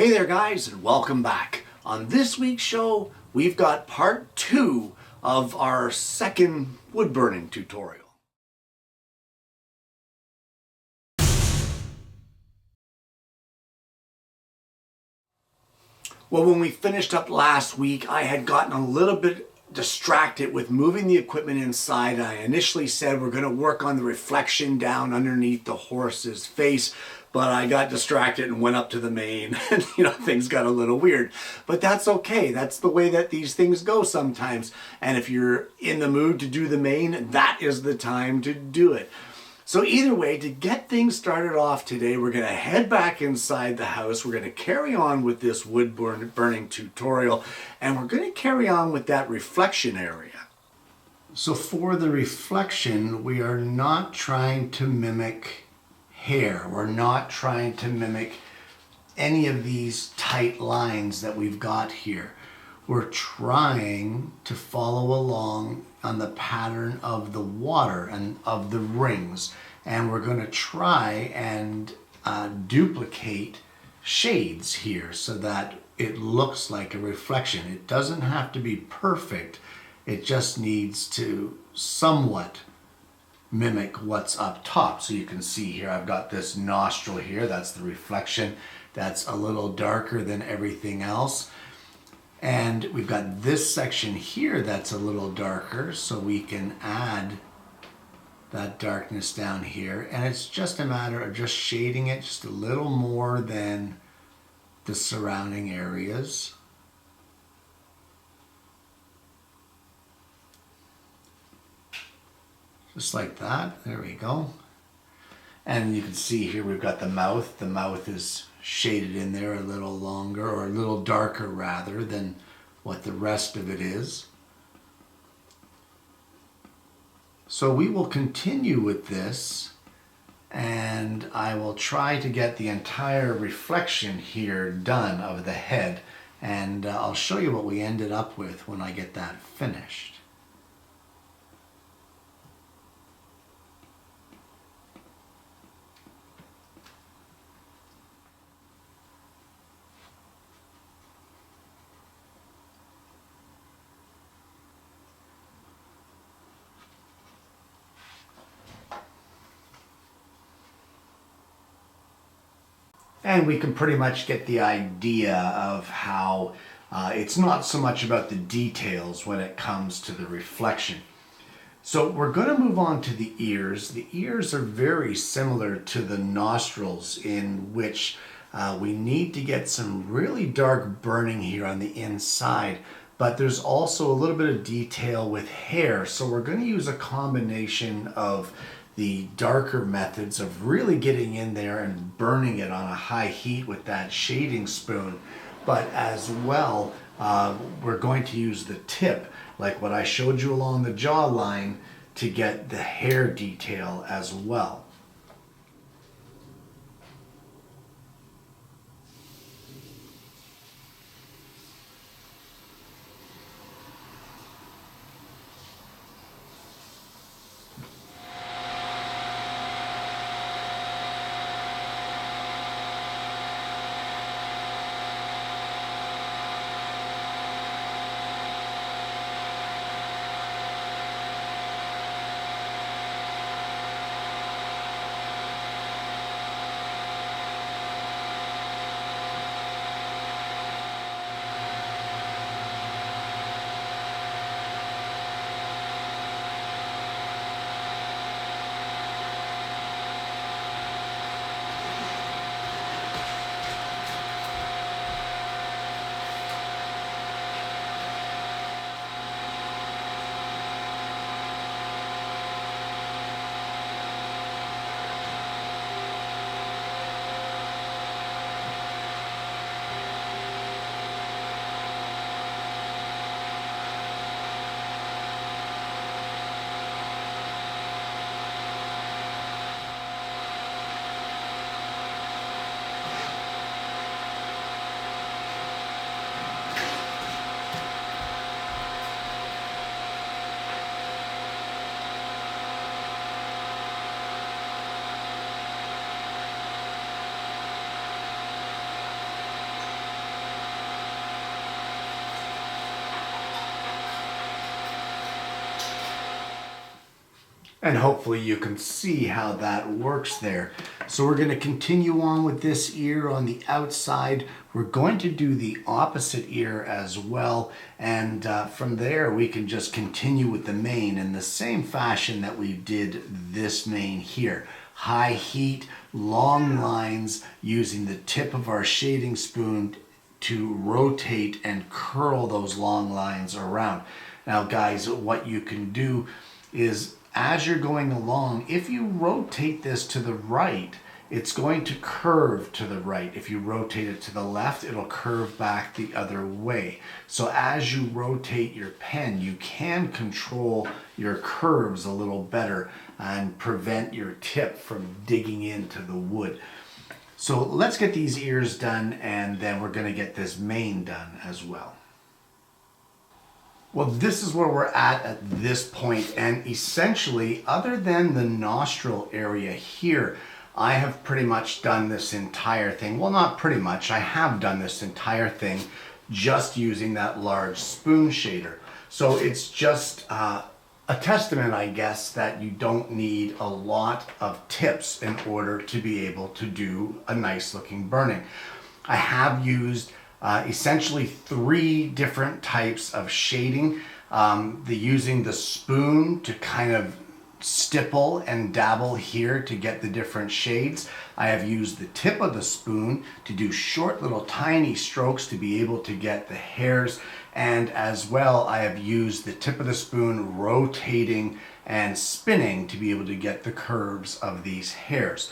Hey there guys, and welcome back. On this week's show, we've got part 2 of our second wood burning tutorial. Well, when we finished up last week, I had gotten a little bit distracted with moving the equipment inside. I initially said we're going to work on the reflection down underneath the horse's face, but I got distracted and went up to the main and things got a little weird. But that's okay. That's the way that these things go sometimes. And if you're in the mood to do the main, that is the time to do it. So either way, to get things started off today, we're going to head back inside the house. We're going to carry on with this wood burning tutorial, and we're going to carry on with that reflection area. So for the reflection, we are not trying to mimic hair. We're not trying to mimic any of these tight lines that we've got here. We're trying to follow along on the pattern of the water and of the rings, and we're going to try and duplicate shades here so that it looks like a reflection. It doesn't have to be perfect, it just needs to somewhat mimic what's up top. So you can see here I've got this nostril here, that's the reflection, that's a little darker than everything else. And we've got this section here that's a little darker, so we can add that darkness down here. And it's just a matter of just shading it just a little more than the surrounding areas. Just like that, there we go. And you can see here we've got the mouth. The mouth is shaded in there a little longer, or a little darker rather than what the rest of it is. So we will continue with this, and I will try to get the entire reflection here done of the head, and I'll show you what we ended up with when I get that finished. And we can pretty much get the idea of how it's not so much about the details when it comes to the reflection. So we're going to move on to the ears. The ears are very similar to the nostrils, in which we need to get some really dark burning here on the inside, but there's also a little bit of detail with hair. So we're going to use a combination of the darker methods of really getting in there and burning it on a high heat with that shading spoon, but as well we're going to use the tip, like what I showed you along the jawline, to get the hair detail as well. And hopefully you can see how that works there. So we're going to continue on with this ear on the outside. We're going to do the opposite ear as well. And from there we can just continue with the mane in the same fashion that we did this mane here. High heat, long lines, using the tip of our shading spoon to rotate and curl those long lines around. Now guys, what you can do is, as you're going along, if you rotate this to the right, it's going to curve to the right. If you rotate it to the left, it'll curve back the other way. So as you rotate your pen, you can control your curves a little better and prevent your tip from digging into the wood. So let's get these ears done, and then we're going to get this mane done as well. Well, this is where we're at this point, and essentially, other than the nostril area here, I have pretty much done this entire thing. Well, not pretty much, I have done this entire thing just using that large spoon shader. So it's just a testament, I guess, that you don't need a lot of tips in order to be able to do a nice looking burning. I have used essentially 3 different types of shading. Using the spoon to kind of stipple and dabble here to get the different shades. I have used the tip of the spoon to do short little tiny strokes to be able to get the hairs, and as well I have used the tip of the spoon rotating and spinning to be able to get the curves of these hairs.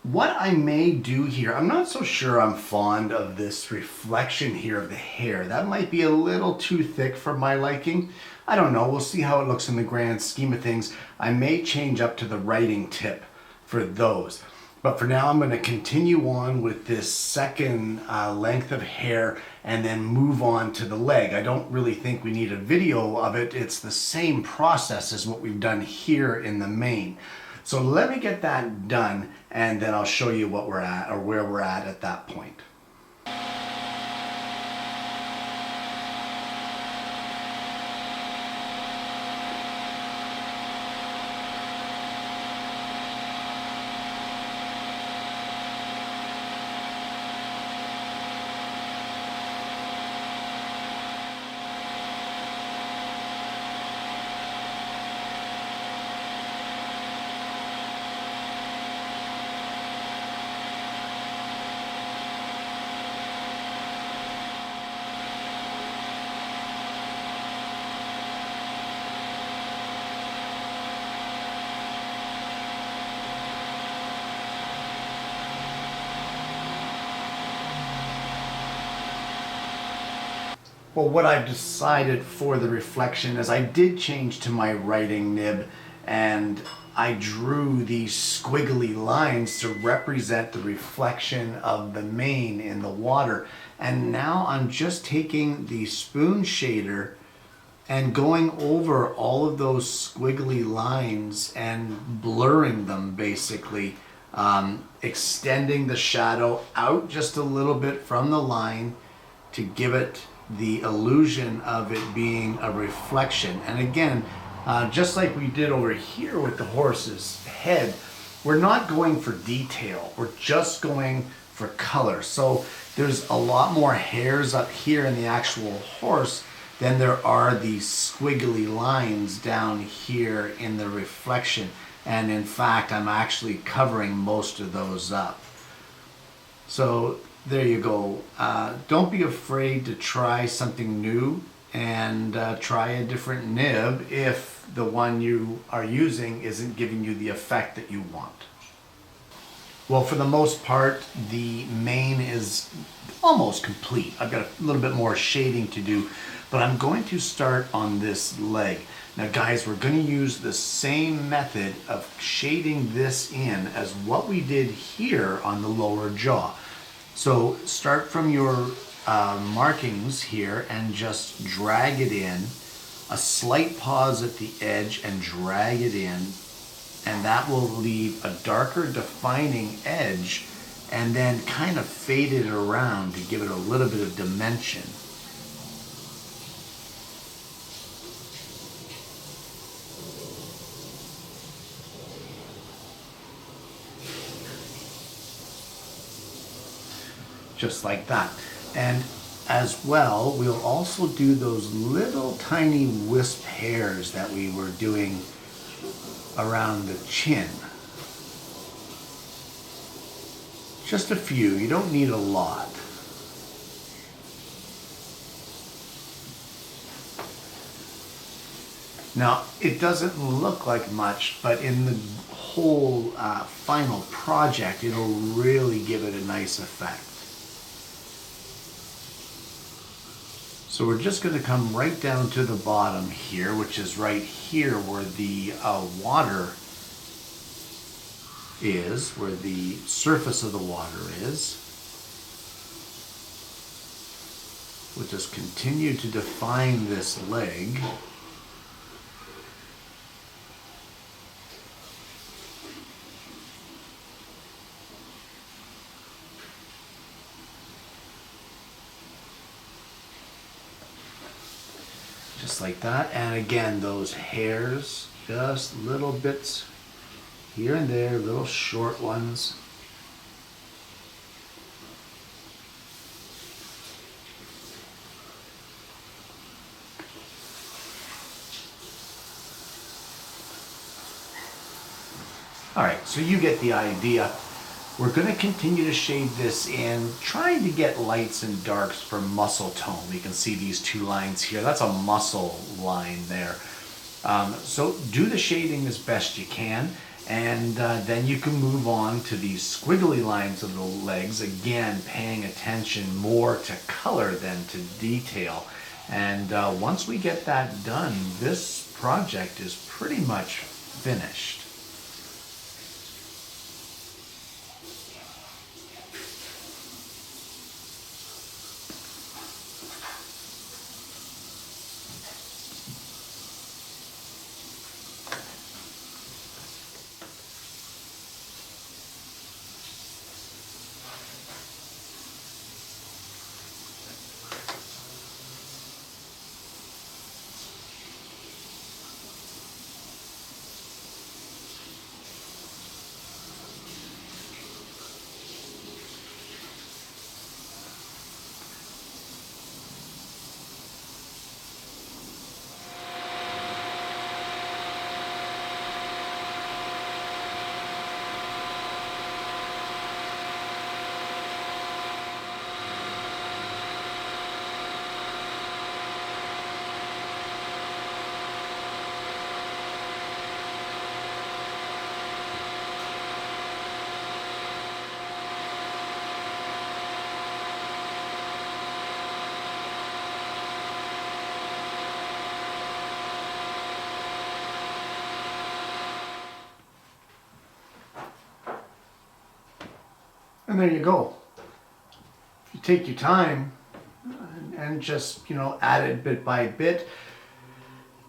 What I may do here, I'm not so sure I'm fond of this reflection here of the hair. That might be a little too thick for my liking. I don't know, we'll see how it looks in the grand scheme of things. I may change up to the writing tip for those. But for now, I'm going to continue on with this second length of hair and then move on to the leg. I don't really think we need a video of it. It's the same process as what we've done here in the mane. So let me get that done, and then I'll show you what we're at, or where we're at that point. Well, what I've decided for the reflection is I did change to my writing nib, and I drew these squiggly lines to represent the reflection of the mane in the water. And now I'm just taking the spoon shader and going over all of those squiggly lines and blurring them, basically, extending the shadow out just a little bit from the line to give it the illusion of it being a reflection. And again, just like we did over here with the horse's head, we're not going for detail, we're just going for color. So there's a lot more hairs up here in the actual horse than there are these squiggly lines down here in the reflection. And in fact, I'm actually covering most of those up. So there you go. Don't be afraid to try something new and try a different nib if the one you are using isn't giving you the effect that you want. Well, for the most part, the mane is almost complete. I've got a little bit more shading to do, but I'm going to start on this leg. Now guys, we're going to use the same method of shading this in as what we did here on the lower jaw. So start from your markings here and just drag it in. A slight pause at the edge and drag it in. And that will leave a darker defining edge, and then kind of fade it around to give it a little bit of dimension. just like that. And as well, we'll also do those little tiny wisp hairs that we were doing around the chin. Just a few, you don't need a lot. Now, it doesn't look like much, but in the whole final project, it'll really give it a nice effect. So we're just going to come right down to the bottom here, which is right here where the water is, where the surface of the water is. We'll just continue to define this leg. Just like that. And again, those hairs, just little bits here and there, little short ones. All right, so you get the idea. We're going to continue to shade this in, trying to get lights and darks for muscle tone. You can see these two lines here. That's a muscle line there. So do the shading as best you can, and then you can move on to these squiggly lines of the legs, again paying attention more to color than to detail. And once we get that done, this project is pretty much finished. And there you go. If you take your time and just, add it bit by bit,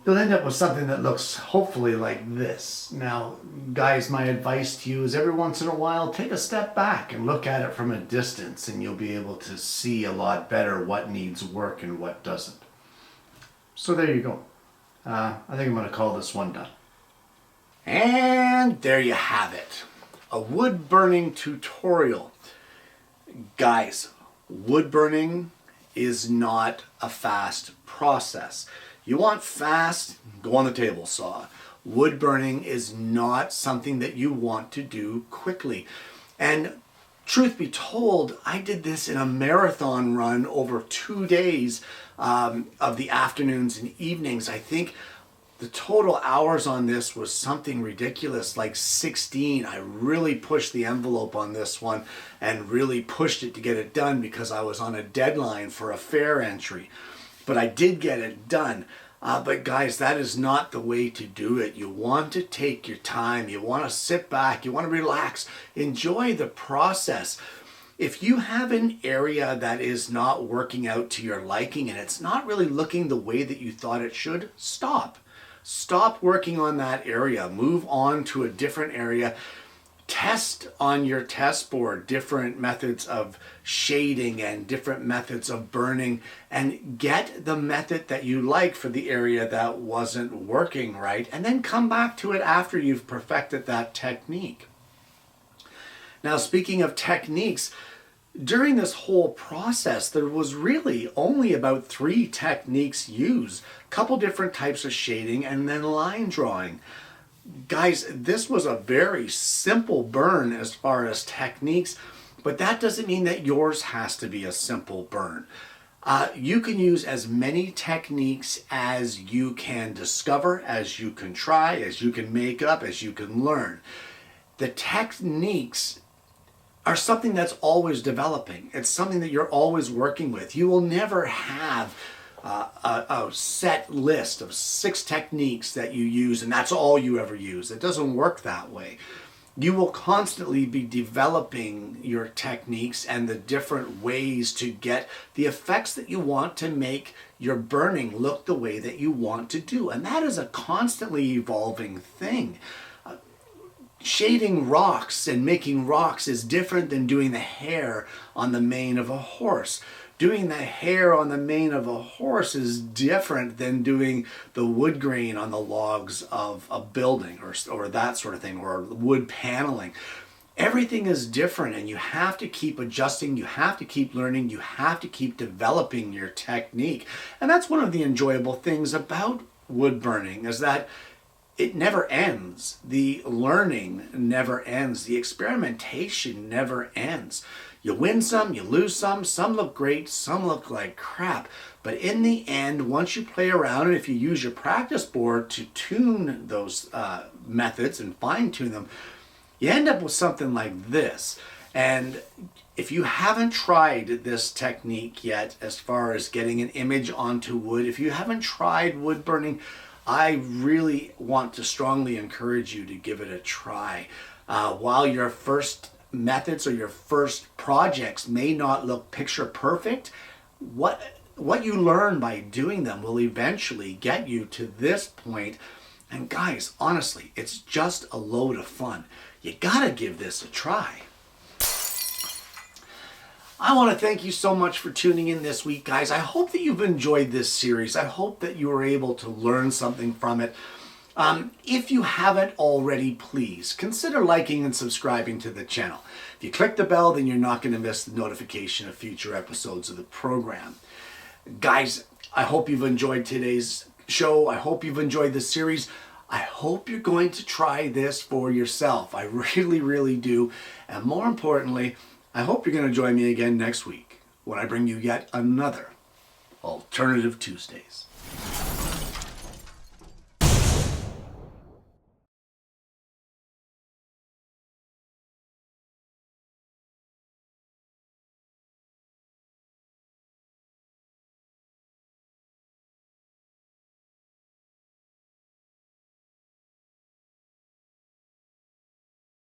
you'll end up with something that looks hopefully like this. Now, guys, my advice to you is every once in a while, take a step back and look at it from a distance, and you'll be able to see a lot better what needs work and what doesn't. So there you go. I think I'm going to call this one done. And there you have it. A wood burning tutorial. Guys, wood burning is not a fast process. You want fast, go on the table saw. Wood burning is not something that you want to do quickly. And truth be told, I did this in a marathon run over 2 days of the afternoons and evenings. I think the total hours on this was something ridiculous, like 16. I really pushed the envelope on this one and really pushed it to get it done because I was on a deadline for a fair entry. But I did get it done. But guys, that is not the way to do it. You want to take your time. You want to sit back. You want to relax. Enjoy the process. If you have an area that is not working out to your liking and it's not really looking the way that you thought it should, stop. Stop working on that area. Move on to a different area. Test on your test board different methods of shading and different methods of burning, and get the method that you like for the area that wasn't working right, and then come back to it after you've perfected that technique. Now, speaking of techniques, During this whole process, there was really only about 3 techniques used. A couple different types of shading and then line drawing. Guys, this was a very simple burn as far as techniques, but that doesn't mean that yours has to be a simple burn. You can use as many techniques as you can discover, as you can try, as you can make up, as you can learn. The techniques are something that's always developing. It's something that you're always working with. You will never have a set list of 6 techniques that you use and that's all you ever use. It doesn't work that way. You will constantly be developing your techniques and the different ways to get the effects that you want to make your burning look the way that you want to do. And that is a constantly evolving thing. Shading rocks and making rocks is different than doing the hair on the mane of a horse. Doing the hair on the mane of a horse is different than doing the wood grain on the logs of a building or that sort of thing, or wood paneling. Everything is different and you have to keep adjusting, you have to keep learning, you have to keep developing your technique. And that's one of the enjoyable things about wood burning, is that it never ends. The learning never ends. The experimentation never ends. You win some, you lose some look great, some look like crap. But in the end, once you play around and if you use your practice board to tune those methods and fine tune them, you end up with something like this. And if you haven't tried this technique yet, as far as getting an image onto wood, if you haven't tried wood burning, I really want to strongly encourage you to give it a try. While your first methods or your first projects may not look picture perfect, what you learn by doing them will eventually get you to this point. And guys, honestly, it's just a load of fun. You gotta give this a try. I want to thank you so much for tuning in this week, guys. I hope that you've enjoyed this series. I hope that you were able to learn something from it. If you haven't already, please consider liking and subscribing to the channel. If you click the bell, then you're not going to miss the notification of future episodes of the program. Guys, I hope you've enjoyed today's show. I hope you've enjoyed this series. I hope you're going to try this for yourself. I really, really do. And more importantly, I hope you're going to join me again next week when I bring you yet another Alternative Tuesdays.